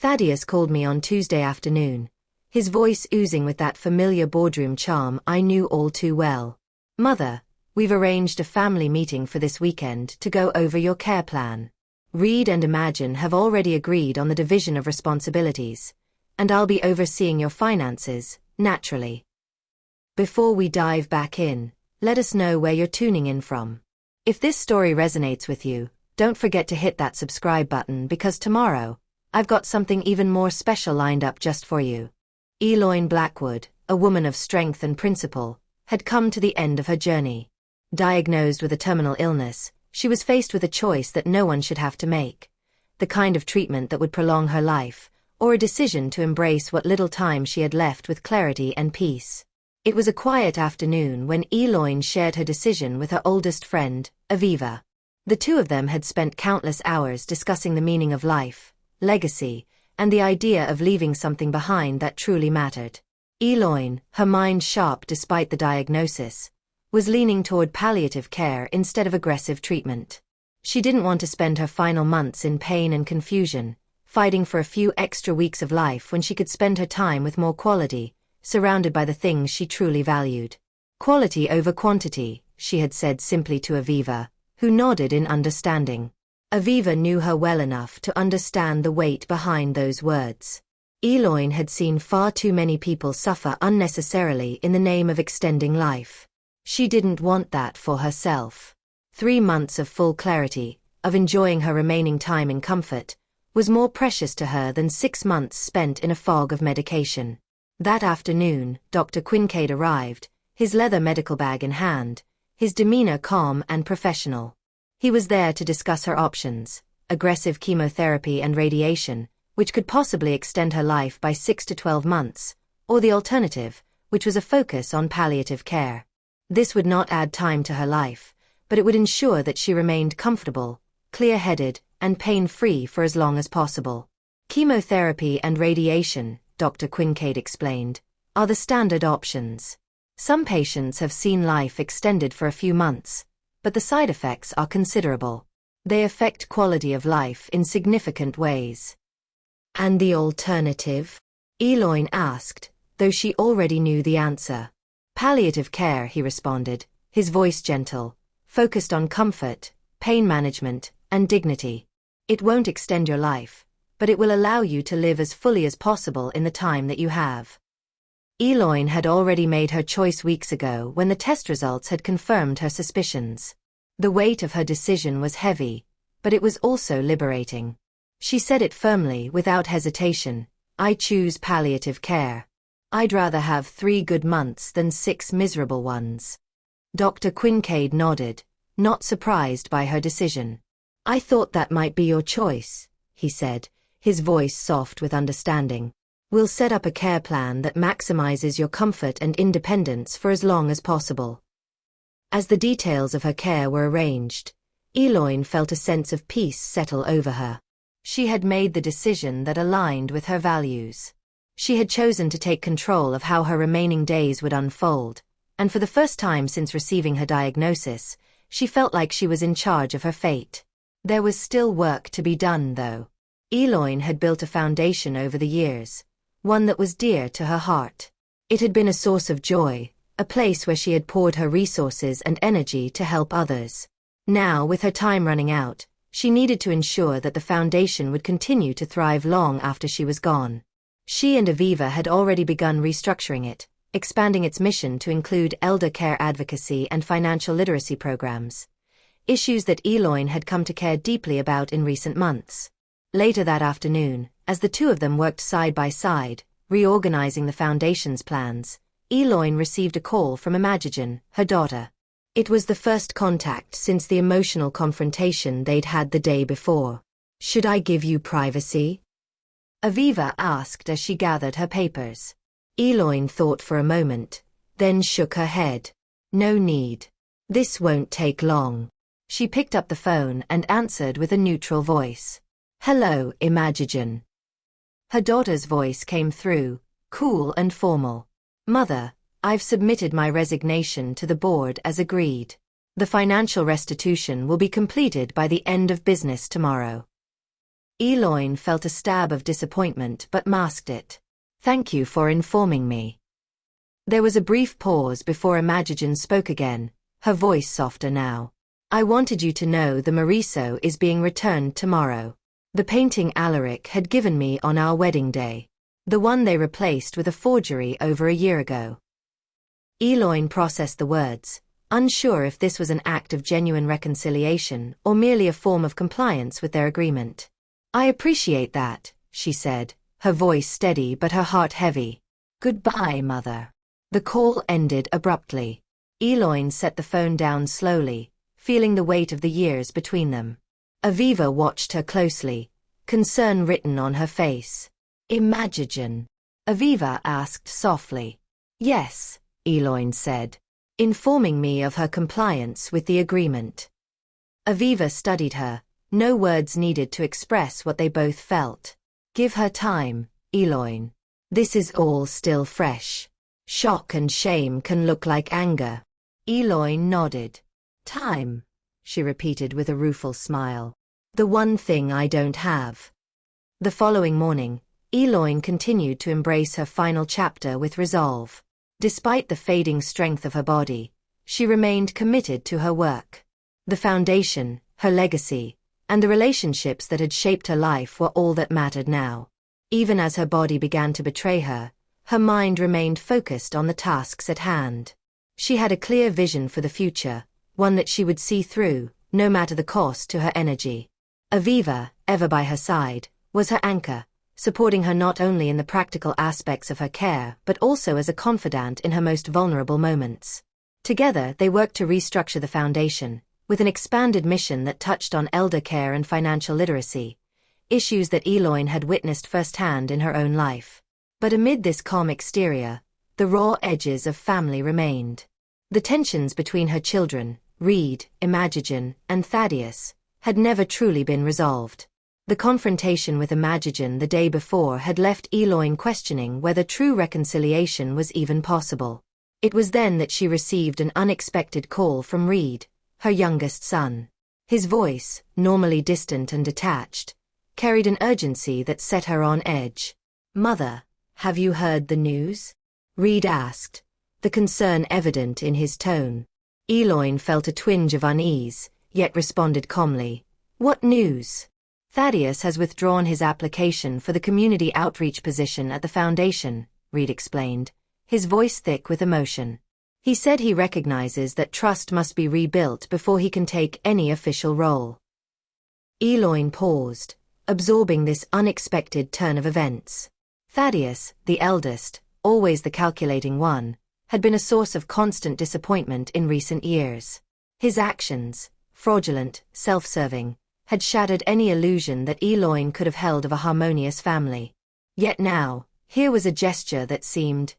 Thaddius called me on Tuesday afternoon, his voice oozing with that familiar boardroom charm I knew all too well. Mother, we've arranged a family meeting for this weekend to go over your care plan. Reed and Imagin have already agreed on the division of responsibilities, and I'll be overseeing your finances, naturally. Before we dive back in, let us know where you're tuning in from. If this story resonates with you, don't forget to hit that subscribe button because tomorrow, I've got something even more special lined up just for you. Eloyne Blackwood, a woman of strength and principle, had come to the end of her journey. Diagnosed with a terminal illness, she was faced with a choice that no one should have to make: the kind of treatment that would prolong her life, or a decision to embrace what little time she had left with clarity and peace. It was a quiet afternoon when Eloyne shared her decision with her oldest friend, Aviva. The two of them had spent countless hours discussing the meaning of life, legacy, and the idea of leaving something behind that truly mattered. Eloyne, her mind sharp despite the diagnosis, was leaning toward palliative care instead of aggressive treatment. She didn't want to spend her final months in pain and confusion, fighting for a few extra weeks of life when she could spend her time with more quality, surrounded by the things she truly valued. Quality over quantity, she had said simply to Aviva, who nodded in understanding. Aviva knew her well enough to understand the weight behind those words. Eloyne had seen far too many people suffer unnecessarily in the name of extending life. She didn't want that for herself. 3 months of full clarity, of enjoying her remaining time in comfort, was more precious to her than 6 months spent in a fog of medication. That afternoon, Dr. Kincaid arrived, his leather medical bag in hand, his demeanor calm and professional. He was there to discuss her options: aggressive chemotherapy and radiation, which could possibly extend her life by 6 to 12 months, or the alternative, which was a focus on palliative care. This would not add time to her life, but it would ensure that she remained comfortable, clear-headed, and pain-free for as long as possible. Chemotherapy and radiation, Dr. Kincaid explained, are the standard options. Some patients have seen life extended for a few months, but the side effects are considerable. They affect quality of life in significant ways. And the alternative? Eloyne asked, though she already knew the answer. Palliative care, he responded, his voice gentle, focused on comfort, pain management, and dignity. It won't extend your life, but it will allow you to live as fully as possible in the time that you have. Eloyne had already made her choice weeks ago when the test results had confirmed her suspicions. The weight of her decision was heavy, but it was also liberating. She said it firmly, without hesitation: I choose palliative care. I'd rather have 3 good months than 6 miserable ones. Dr. Kincaid nodded, not surprised by her decision. I thought that might be your choice, he said, his voice soft with understanding. We'll set up a care plan that maximizes your comfort and independence for as long as possible. As the details of her care were arranged, Eloyne felt a sense of peace settle over her. She had made the decision that aligned with her values. She had chosen to take control of how her remaining days would unfold, and for the first time since receiving her diagnosis, she felt like she was in charge of her fate. There was still work to be done, though. Eloyne had built a foundation over the years, one that was dear to her heart. It had been a source of joy, a place where she had poured her resources and energy to help others. Now, with her time running out, she needed to ensure that the foundation would continue to thrive long after she was gone. She and Aviva had already begun restructuring it, expanding its mission to include elder care advocacy and financial literacy programs, issues that Eloyne had come to care deeply about in recent months. Later that afternoon, as the two of them worked side by side, reorganizing the foundation's plans, Eloyne received a call from Imagin, her daughter. It was the first contact since the emotional confrontation they'd had the day before. Should I give you privacy? Aviva asked as she gathered her papers. Eloyne thought for a moment, then shook her head. No need. This won't take long. She picked up the phone and answered with a neutral voice. Hello, Imagin. Her daughter's voice came through, cool and formal. Mother, I've submitted my resignation to the board as agreed. The financial restitution will be completed by the end of business tomorrow. Eloin felt a stab of disappointment but masked it. Thank you for informing me. There was a brief pause before Imagin spoke again, her voice softer now. I wanted you to know the Mariso is being returned tomorrow. The painting Alaric had given me on our wedding day. The one they replaced with a forgery over a year ago. Eloin processed the words, unsure if this was an act of genuine reconciliation or merely a form of compliance with their agreement. I appreciate that, she said, her voice steady but her heart heavy. Goodbye, Mother. The call ended abruptly. Eloin set the phone down slowly, feeling the weight of the years between them. Aviva watched her closely, concern written on her face. Imagin? Aviva asked softly. Yes, Eloin said, informing me of her compliance with the agreement. Aviva studied her, no words needed to express what they both felt. Give her time, Eloin. This is all still fresh. Shock and shame can look like anger. Eloin nodded. Time, she repeated with a rueful smile. The one thing I don't have. The following morning, Eloin continued to embrace her final chapter with resolve. Despite the fading strength of her body, she remained committed to her work. The foundation, her legacy, and the relationships that had shaped her life were all that mattered now. Even as her body began to betray her, her mind remained focused on the tasks at hand. She had a clear vision for the future, one that she would see through, no matter the cost to her energy. Aviva, ever by her side, was her anchor, supporting her not only in the practical aspects of her care but also as a confidant in her most vulnerable moments. Together they worked to restructure the foundation, with an expanded mission that touched on elder care and financial literacy, issues that Eloin had witnessed firsthand in her own life. But amid this calm exterior, the raw edges of family remained. The tensions between her children, Reed, Imagin, and Thaddius, had never truly been resolved. The confrontation with Imagin the day before had left Eloin questioning whether true reconciliation was even possible. It was then that she received an unexpected call from Reed, her youngest son. His voice, normally distant and detached, carried an urgency that set her on edge. Mother, have you heard the news? Reed asked, the concern evident in his tone. Eloin felt a twinge of unease, yet responded calmly. What news? Thaddius has withdrawn his application for the community outreach position at the foundation, Reed explained, his voice thick with emotion. He said he recognizes that trust must be rebuilt before he can take any official role. Eloin paused, absorbing this unexpected turn of events. Thaddius, the eldest, always the calculating one, had been a source of constant disappointment in recent years. His actions, fraudulent, self-serving, had shattered any illusion that Eloin could have held of a harmonious family. Yet now, here was a gesture that seemed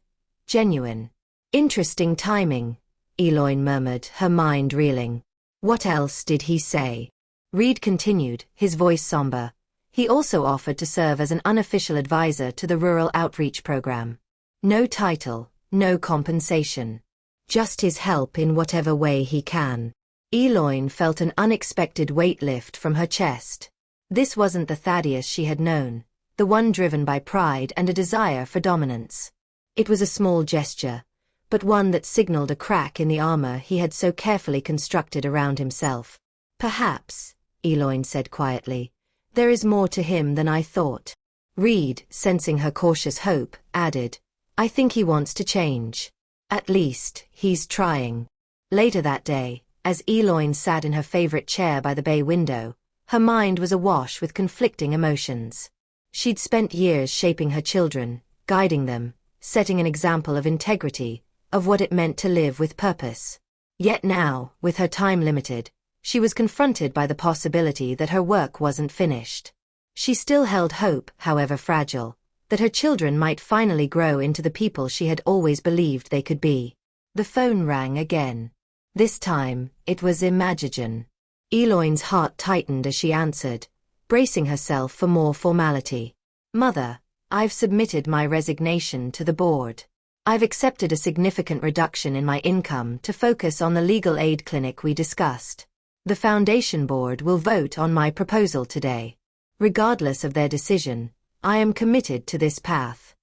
genuine. Interesting timing, Eloin murmured, her mind reeling. What else did he say? Reed continued, his voice somber. He also offered to serve as an unofficial advisor to the rural outreach program. No title, no compensation. Just his help in whatever way he can. Eloin felt an unexpected weight lift from her chest. This wasn't the Thaddius she had known, the one driven by pride and a desire for dominance. It was a small gesture, but one that signaled a crack in the armor he had so carefully constructed around himself. Perhaps, Eloin said quietly, there is more to him than I thought. Reed, sensing her cautious hope, added, I think he wants to change. At least, he's trying. Later that day, as Eloin sat in her favorite chair by the bay window, her mind was awash with conflicting emotions. She'd spent years shaping her children, guiding them, setting an example of integrity, of what it meant to live with purpose. Yet now, with her time limited, she was confronted by the possibility that her work wasn't finished. She still held hope, however fragile, that her children might finally grow into the people she had always believed they could be. The phone rang again. This time, it was Imagin. Eloin's heart tightened as she answered, bracing herself for more formality. Mother, I've submitted my resignation to the board. I've accepted a significant reduction in my income to focus on the legal aid clinic we discussed. The foundation board will vote on my proposal today. Regardless of their decision, I am committed to this path.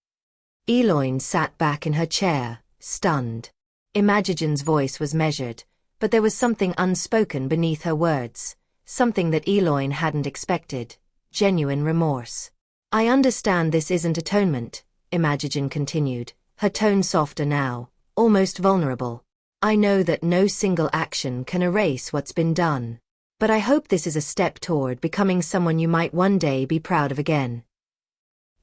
Eloin sat back in her chair, stunned. Imagin's voice was measured, but there was something unspoken beneath her words, something that Eloin hadn't expected, genuine remorse. I understand this isn't atonement, Imagin continued, her tone softer now, almost vulnerable. I know that no single action can erase what's been done. But I hope this is a step toward becoming someone you might one day be proud of again.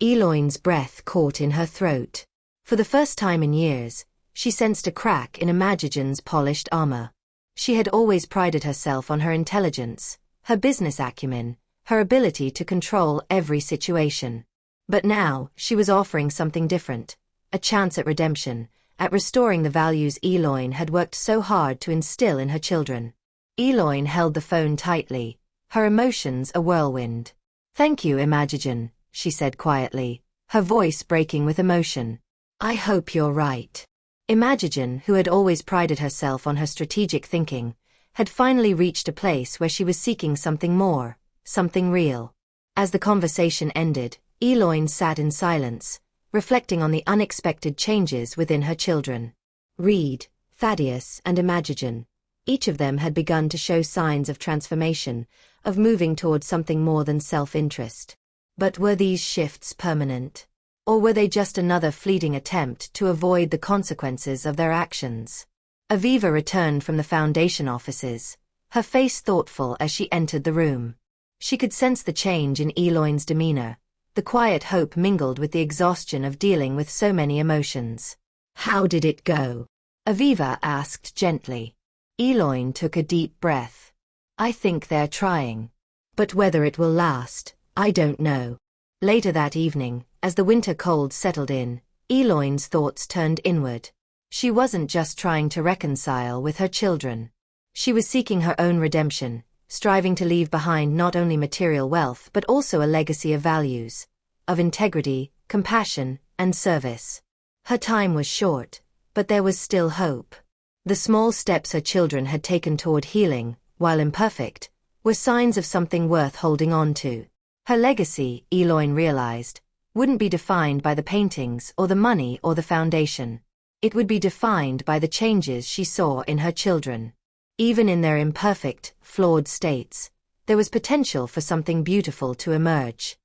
Eloin's breath caught in her throat. For the first time in years, she sensed a crack in Imagin's polished armor. She had always prided herself on her intelligence, her business acumen, her ability to control every situation. But now, she was offering something different, a chance at redemption, at restoring the values Eloin had worked so hard to instill in her children. Eloin held the phone tightly, her emotions a whirlwind. Thank you, Imagin, she said quietly, her voice breaking with emotion. I hope you're right. Imagin, who had always prided herself on her strategic thinking, had finally reached a place where she was seeking something more, something real. As the conversation ended, Eloin sat in silence, reflecting on the unexpected changes within her children. Reed, Thaddius, and Imagin. Each of them had begun to show signs of transformation, of moving toward something more than self-interest. But were these shifts permanent? Or were they just another fleeting attempt to avoid the consequences of their actions? Aviva returned from the foundation offices, her face thoughtful as she entered the room. She could sense the change in Eloin's demeanor, the quiet hope mingled with the exhaustion of dealing with so many emotions. How did it go? Aviva asked gently. Eloin took a deep breath. I think they're trying. But whether it will last, I don't know. Later that evening, as the winter cold settled in, Eloin's thoughts turned inward. She wasn't just trying to reconcile with her children. She was seeking her own redemption, striving to leave behind not only material wealth but also a legacy of values, of integrity, compassion, and service. Her time was short, but there was still hope. The small steps her children had taken toward healing, while imperfect, were signs of something worth holding on to. Her legacy, Eloin realized, wouldn't be defined by the paintings or the money or the foundation. It would be defined by the changes she saw in her children. Even in their imperfect, flawed states, there was potential for something beautiful to emerge.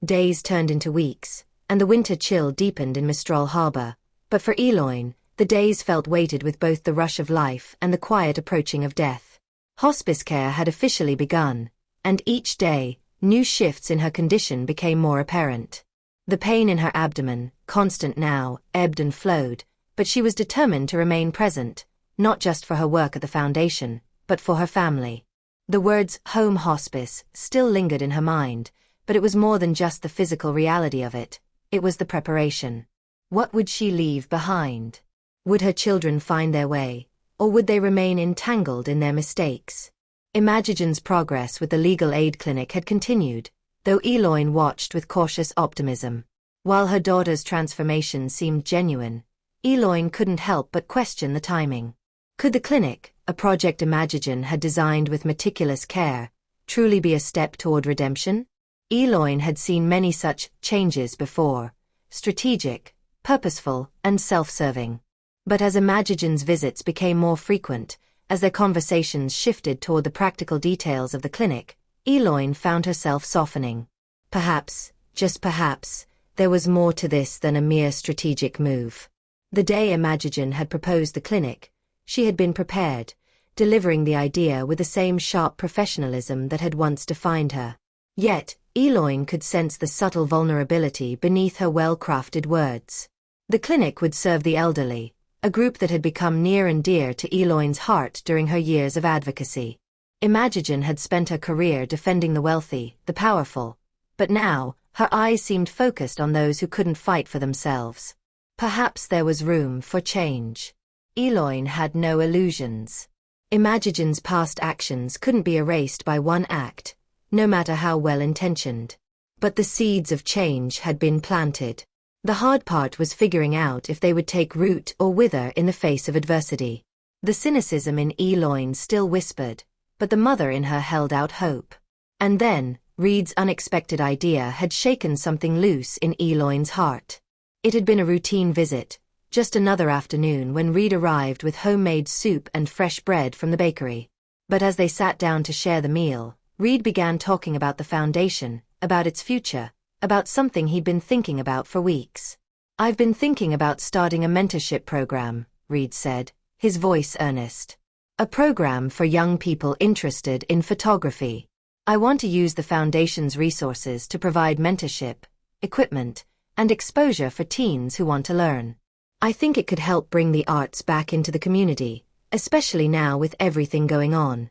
Days turned into weeks, and the winter chill deepened in Mistral Harbor, but for Eloin, the days felt weighted with both the rush of life and the quiet approaching of death. Hospice care had officially begun, and each day, new shifts in her condition became more apparent. The pain in her abdomen, constant now, ebbed and flowed, but she was determined to remain present, not just for her work at the foundation, but for her family. The words home hospice still lingered in her mind, but it was more than just the physical reality of it. It was the preparation. What would she leave behind? Would her children find their way, or would they remain entangled in their mistakes? Imagin's progress with the legal aid clinic had continued, though Eloin watched with cautious optimism. While her daughter's transformation seemed genuine, Eloin couldn't help but question the timing. Could the clinic, a project Imagin had designed with meticulous care, truly be a step toward redemption? Eloin had seen many such changes before, strategic, purposeful, and self-serving. But as Imagin's visits became more frequent, as their conversations shifted toward the practical details of the clinic, Eloin found herself softening. Perhaps, just perhaps, there was more to this than a mere strategic move. The day Imagin had proposed the clinic, she had been prepared, delivering the idea with the same sharp professionalism that had once defined her. Yet, Eloin could sense the subtle vulnerability beneath her well-crafted words. The clinic would serve the elderly, a group that had become near and dear to Eloin's heart during her years of advocacy. Imagin had spent her career defending the wealthy, the powerful, but now, her eyes seemed focused on those who couldn't fight for themselves. Perhaps there was room for change. Eloin had no illusions. Imagin's past actions couldn't be erased by one act, no matter how well-intentioned. But the seeds of change had been planted. The hard part was figuring out if they would take root or wither in the face of adversity. The cynicism in Eloin still whispered, but the mother in her held out hope. And then, Reed's unexpected idea had shaken something loose in Eloyne's heart. It had been a routine visit, just another afternoon when Reed arrived with homemade soup and fresh bread from the bakery. But as they sat down to share the meal, Reed began talking about the foundation, about its future, about something he'd been thinking about for weeks. "I've been thinking about starting a mentorship program," Reed said, his voice earnest. "A program for young people interested in photography. I want to use the foundation's resources to provide mentorship, equipment, and exposure for teens who want to learn. I think it could help bring the arts back into the community, especially now with everything going on."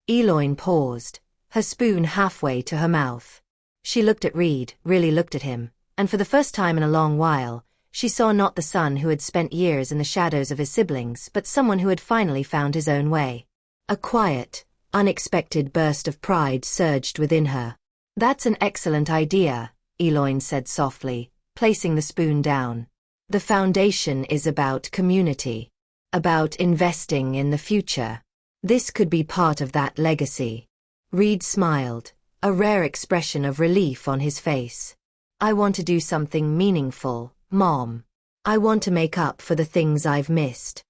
Eloyne paused, her spoon halfway to her mouth. She looked at Reed, really looked at him, and for the first time in a long while, she saw not the son who had spent years in the shadows of his siblings but someone who had finally found his own way. A quiet, unexpected burst of pride surged within her. "That's an excellent idea," Eloyne said softly, placing the spoon down. "The foundation is about community, about investing in the future. This could be part of that legacy." Reed smiled, a rare expression of relief on his face. "I want to do something meaningful, Mom. I want to make up for the things I've missed."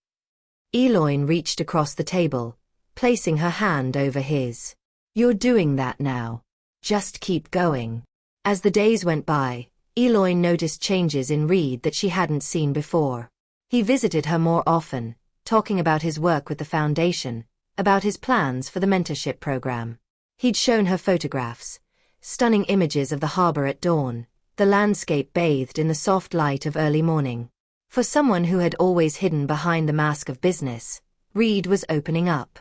Eloyne reached across the table, placing her hand over his. "You're doing that now. Just keep going." As the days went by, Eloyne noticed changes in Reed that she hadn't seen before. He visited her more often, talking about his work with the foundation, about his plans for the mentorship program. He'd shown her photographs, stunning images of the harbor at dawn, the landscape bathed in the soft light of early morning. For someone who had always hidden behind the mask of business, Reed was opening up.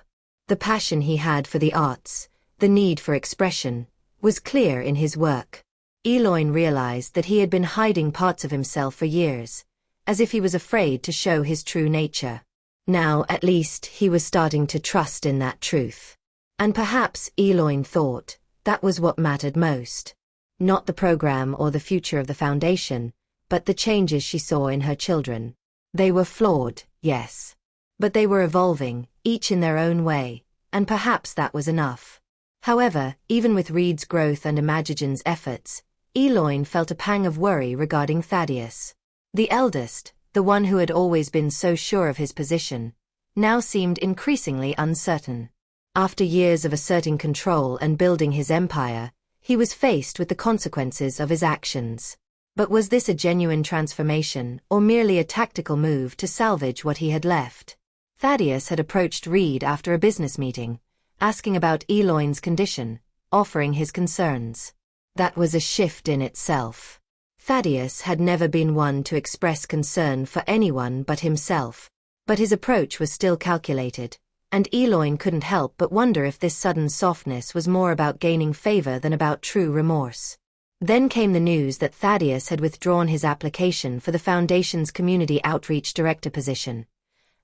The passion he had for the arts, the need for expression, was clear in his work. Eloyne realized that he had been hiding parts of himself for years, as if he was afraid to show his true nature. Now, at least, he was starting to trust in that truth. And perhaps, Eloyne thought, that was what mattered most. Not the program or the future of the foundation, but the changes she saw in her children. They were flawed, yes. But they were evolving, each in their own way, and perhaps that was enough. However, even with Reed's growth and Imagin's efforts, Eloyne felt a pang of worry regarding Thaddius. The eldest, the one who had always been so sure of his position, now seemed increasingly uncertain. After years of asserting control and building his empire, he was faced with the consequences of his actions. But was this a genuine transformation or merely a tactical move to salvage what he had left? Thaddius had approached Reed after a business meeting, asking about Eloyne's condition, offering his concerns. That was a shift in itself. Thaddius had never been one to express concern for anyone but himself, but his approach was still calculated, and Eloyne couldn't help but wonder if this sudden softness was more about gaining favor than about true remorse. Then came the news that Thaddius had withdrawn his application for the Foundation's Community Outreach Director position,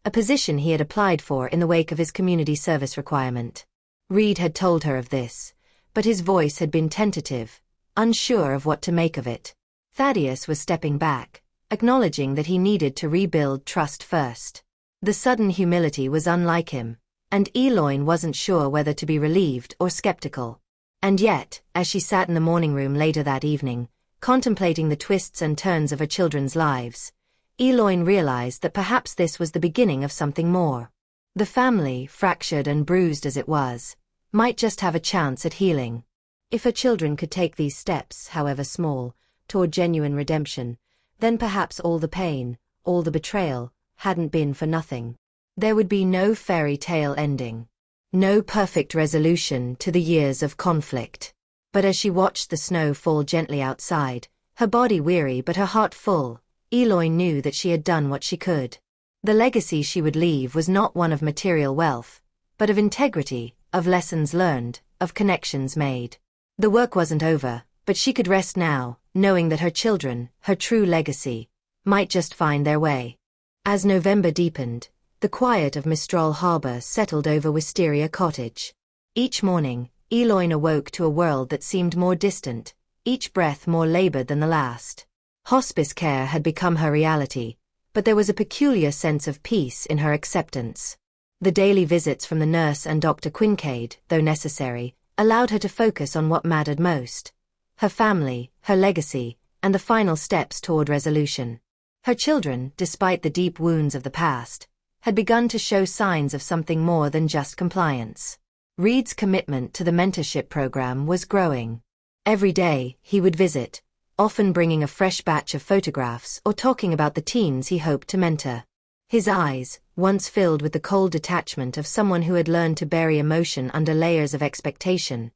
a position he had applied for in the wake of his community service requirement. Reed had told her of this, but his voice had been tentative, unsure of what to make of it. Thaddius was stepping back, acknowledging that he needed to rebuild trust first. The sudden humility was unlike him, and Eloyne wasn't sure whether to be relieved or skeptical. And yet, as she sat in the morning room later that evening, contemplating the twists and turns of her children's lives, Eloyne realized that perhaps this was the beginning of something more. The family, fractured and bruised as it was, might just have a chance at healing. If her children could take these steps, however small, toward genuine redemption, then perhaps all the pain, all the betrayal, hadn't been for nothing. There would be no fairy tale ending. No perfect resolution to the years of conflict. But as she watched the snow fall gently outside, her body weary but her heart full, Eloyne knew that she had done what she could. The legacy she would leave was not one of material wealth, but of integrity, of lessons learned, of connections made. The work wasn't over, but she could rest now, knowing that her children, her true legacy, might just find their way. As November deepened, the quiet of Mistral Harbor settled over Wisteria Cottage. Each morning, Eloyne awoke to a world that seemed more distant, each breath more labored than the last. Hospice care had become her reality, but there was a peculiar sense of peace in her acceptance. The daily visits from the nurse and Dr. Quincaid, though necessary, allowed her to focus on what mattered most: her family, her legacy, and the final steps toward resolution. Her children, despite the deep wounds of the past, had begun to show signs of something more than just compliance. Reed's commitment to the mentorship program was growing. Every day, he would visit, often bringing a fresh batch of photographs or talking about the teens he hoped to mentor. His eyes, once filled with the cold detachment of someone who had learned to bury emotion under layers of expectation,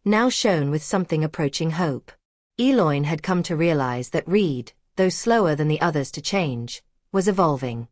now shone with something approaching hope. Eloyne had come to realize that Reed, though slower than the others to change, was evolving.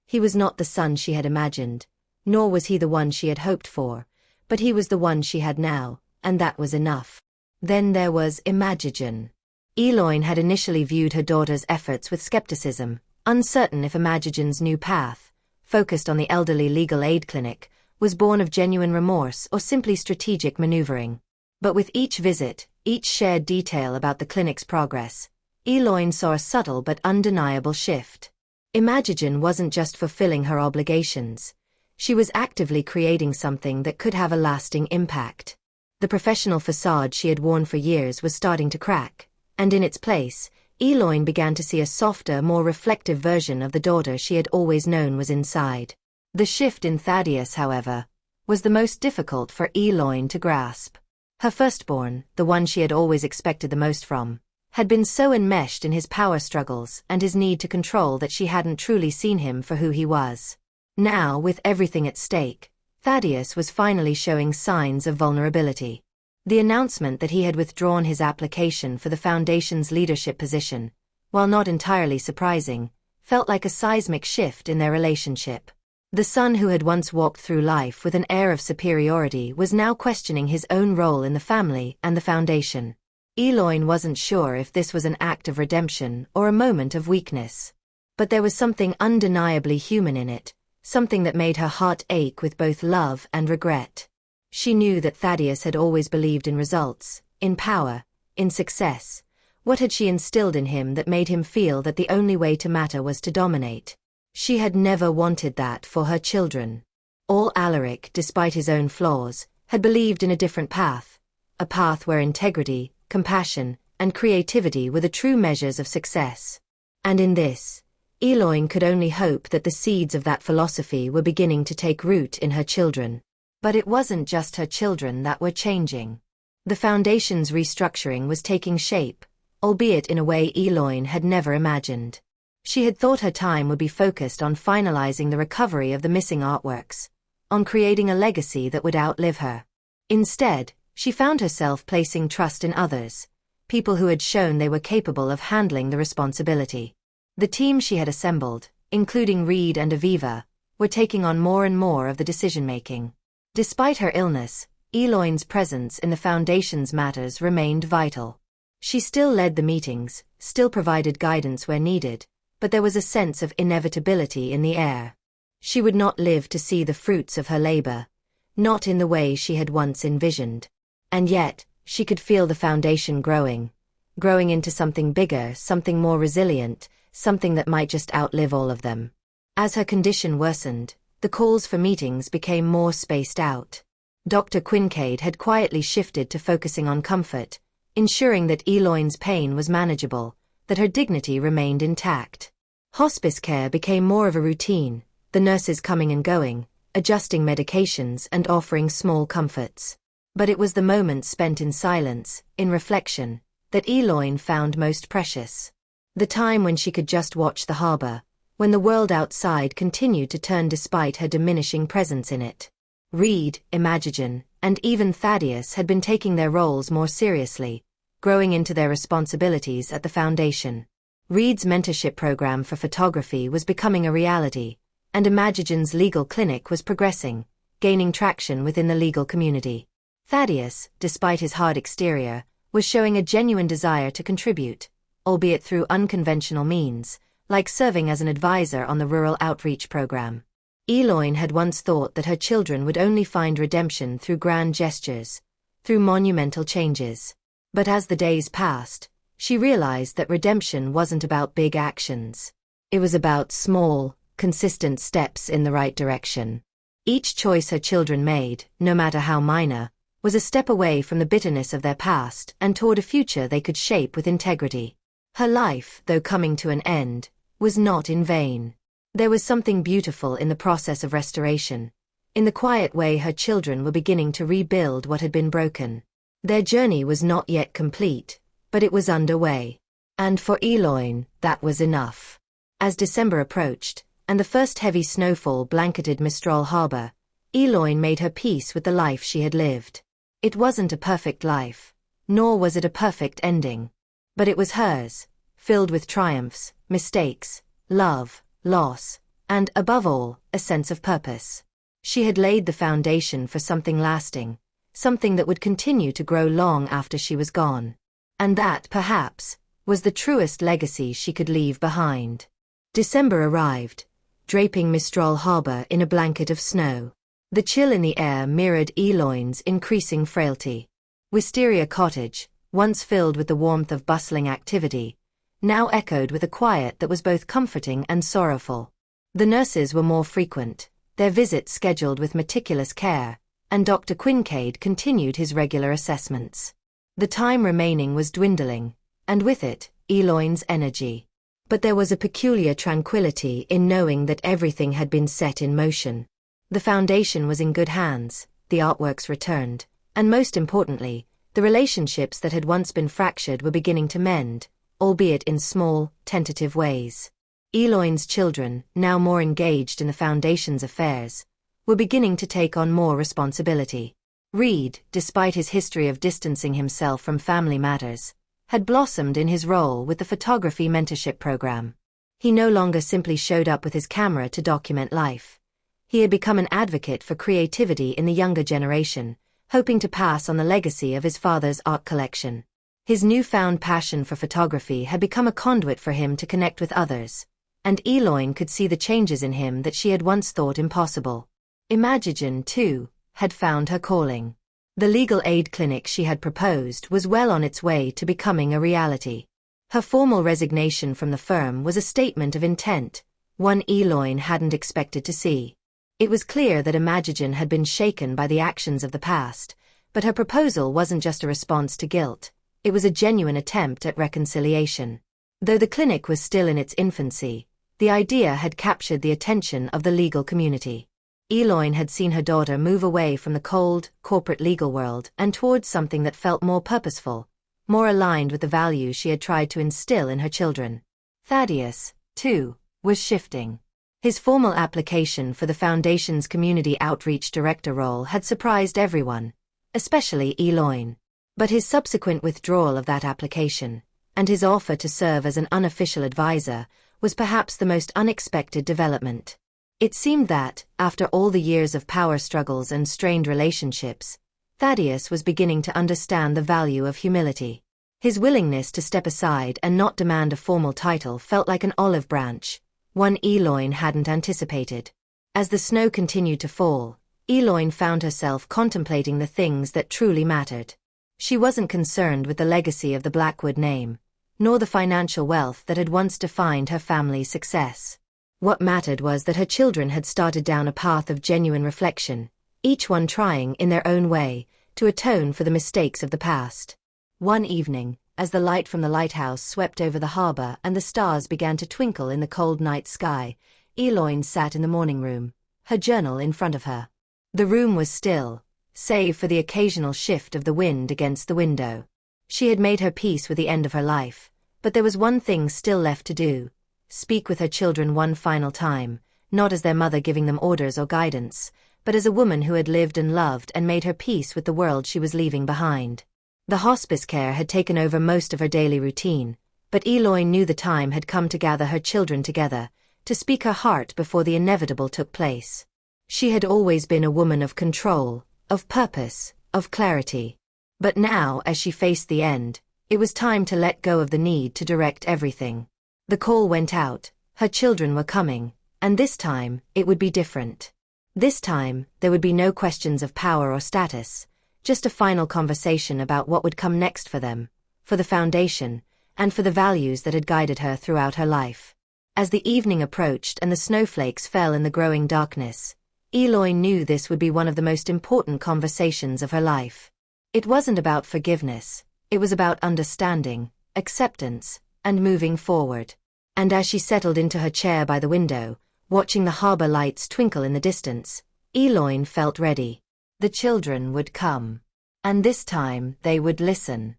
He was not the son she had imagined, nor was he the one she had hoped for, but he was the one she had now, and that was enough. Then there was Imagin. Eloyne had initially viewed her daughter's efforts with skepticism, uncertain if Imagin's new path, focused on the elderly legal aid clinic, was born of genuine remorse or simply strategic maneuvering. But with each visit, each shared detail about the clinic's progress, Eloyne saw a subtle but undeniable shift. Imagin wasn't just fulfilling her obligations. She was actively creating something that could have a lasting impact. The professional facade she had worn for years was starting to crack, and in its place, Eloyne began to see a softer, more reflective version of the daughter she had always known was inside. The shift in Thaddius, however, was the most difficult for Eloyne to grasp. Her firstborn, the one she had always expected the most from, had been so enmeshed in his power struggles and his need to control that she hadn't truly seen him for who he was. Now, with everything at stake, Thaddius was finally showing signs of vulnerability. The announcement that he had withdrawn his application for the Foundation's leadership position, while not entirely surprising, felt like a seismic shift in their relationship. The son who had once walked through life with an air of superiority was now questioning his own role in the family and the Foundation. Eloyne wasn't sure if this was an act of redemption or a moment of weakness. But there was something undeniably human in it, something that made her heart ache with both love and regret. She knew that Thaddius had always believed in results, in power, in success. What had she instilled in him that made him feel that the only way to matter was to dominate? She had never wanted that for her children. All Alaric, despite his own flaws, had believed in a different path, a path where integrity, compassion, and creativity were the true measures of success. And in this, Eloyne could only hope that the seeds of that philosophy were beginning to take root in her children. But it wasn't just her children that were changing. The Foundation's restructuring was taking shape, albeit in a way Eloyne had never imagined. She had thought her time would be focused on finalizing the recovery of the missing artworks, on creating a legacy that would outlive her. Instead, she found herself placing trust in others, people who had shown they were capable of handling the responsibility. The team she had assembled, including Reed and Aviva, were taking on more and more of the decision-making. Despite her illness, Eloyne's presence in the Foundation's matters remained vital. She still led the meetings, still provided guidance where needed, but there was a sense of inevitability in the air. She would not live to see the fruits of her labor, not in the way she had once envisioned. And yet, she could feel the Foundation growing into something bigger, something more resilient, something that might just outlive all of them. As her condition worsened, the calls for meetings became more spaced out. Dr. Quincaid had quietly shifted to focusing on comfort, ensuring that Eloyne's pain was manageable, that her dignity remained intact. Hospice care became more of a routine, the nurses coming and going, adjusting medications and offering small comforts. But it was the moments spent in silence, in reflection, that Eloyne found most precious. The time when she could just watch the harbor, when the world outside continued to turn despite her diminishing presence in it. Reed, Imagin, and even Thaddius had been taking their roles more seriously, growing into their responsibilities at the Foundation. Reed's mentorship program for photography was becoming a reality, and Imagin's legal clinic was progressing, gaining traction within the legal community. Thaddius, despite his hard exterior, was showing a genuine desire to contribute, albeit through unconventional means, like serving as an advisor on the rural outreach program. Eloyne had once thought that her children would only find redemption through grand gestures, through monumental changes. But as the days passed, she realized that redemption wasn't about big actions. It was about small, consistent steps in the right direction. Each choice her children made, no matter how minor, was a step away from the bitterness of their past and toward a future they could shape with integrity. Her life, though coming to an end, was not in vain. There was something beautiful in the process of restoration, in the quiet way her children were beginning to rebuild what had been broken. Their journey was not yet complete, but it was underway. And for Eloin, that was enough. As December approached, and the first heavy snowfall blanketed Mistral Harbor, Eloin made her peace with the life she had lived. It wasn't a perfect life, nor was it a perfect ending. But it was hers, filled with triumphs, mistakes, love, loss, and, above all, a sense of purpose. She had laid the foundation for something lasting, something that would continue to grow long after she was gone. And that, perhaps, was the truest legacy she could leave behind. December arrived, draping Mistral Harbor in a blanket of snow. The chill in the air mirrored Eloin's increasing frailty. Wisteria Cottage, once filled with the warmth of bustling activity, now echoed with a quiet that was both comforting and sorrowful. The nurses were more frequent, their visits scheduled with meticulous care, and Dr. Quincade continued his regular assessments. The time remaining was dwindling, and with it, Eloin's energy. But there was a peculiar tranquility in knowing that everything had been set in motion. The foundation was in good hands, the artworks returned, and most importantly, the relationships that had once been fractured were beginning to mend, albeit in small, tentative ways. Eloin's children, now more engaged in the foundation's affairs, were beginning to take on more responsibility. Reed, despite his history of distancing himself from family matters, had blossomed in his role with the photography mentorship program. He no longer simply showed up with his camera to document life. He had become an advocate for creativity in the younger generation, hoping to pass on the legacy of his father's art collection. His newfound passion for photography had become a conduit for him to connect with others, and Eloin could see the changes in him that she had once thought impossible. Imagin, too, had found her calling. The legal aid clinic she had proposed was well on its way to becoming a reality. Her formal resignation from the firm was a statement of intent, one Eloin hadn't expected to see. It was clear that Imagin had been shaken by the actions of the past, but her proposal wasn't just a response to guilt, it was a genuine attempt at reconciliation. Though the clinic was still in its infancy, the idea had captured the attention of the legal community. Eloin had seen her daughter move away from the cold, corporate legal world and towards something that felt more purposeful, more aligned with the values she had tried to instill in her children. Thaddius, too, was shifting. His formal application for the Foundation's Community Outreach Director role had surprised everyone, especially Eloin. But his subsequent withdrawal of that application, and his offer to serve as an unofficial advisor, was perhaps the most unexpected development. It seemed that, after all the years of power struggles and strained relationships, Thaddius was beginning to understand the value of humility. His willingness to step aside and not demand a formal title felt like an olive branch, one Eloin hadn't anticipated. As the snow continued to fall, Eloin found herself contemplating the things that truly mattered. She wasn't concerned with the legacy of the Blackwood name, nor the financial wealth that had once defined her family's success. What mattered was that her children had started down a path of genuine reflection, each one trying, in their own way, to atone for the mistakes of the past. One evening, as the light from the lighthouse swept over the harbor and the stars began to twinkle in the cold night sky, Eloin sat in the morning room, her journal in front of her. The room was still, save for the occasional shift of the wind against the window. She had made her peace with the end of her life, but there was one thing still left to do: speak with her children one final time, not as their mother giving them orders or guidance, but as a woman who had lived and loved and made her peace with the world she was leaving behind. The hospice care had taken over most of her daily routine, but Eloin knew the time had come to gather her children together, to speak her heart before the inevitable took place. She had always been a woman of control, of purpose, of clarity. But now, as she faced the end, it was time to let go of the need to direct everything. The call went out, her children were coming, and this time, it would be different. This time, there would be no questions of power or status, just a final conversation about what would come next for them, for the Foundation, and for the values that had guided her throughout her life. As the evening approached and the snowflakes fell in the growing darkness, Eloin knew this would be one of the most important conversations of her life. It wasn't about forgiveness, it was about understanding, acceptance, and moving forward. And as she settled into her chair by the window, watching the harbor lights twinkle in the distance, Eloine felt ready. The children would come. And this time they would listen.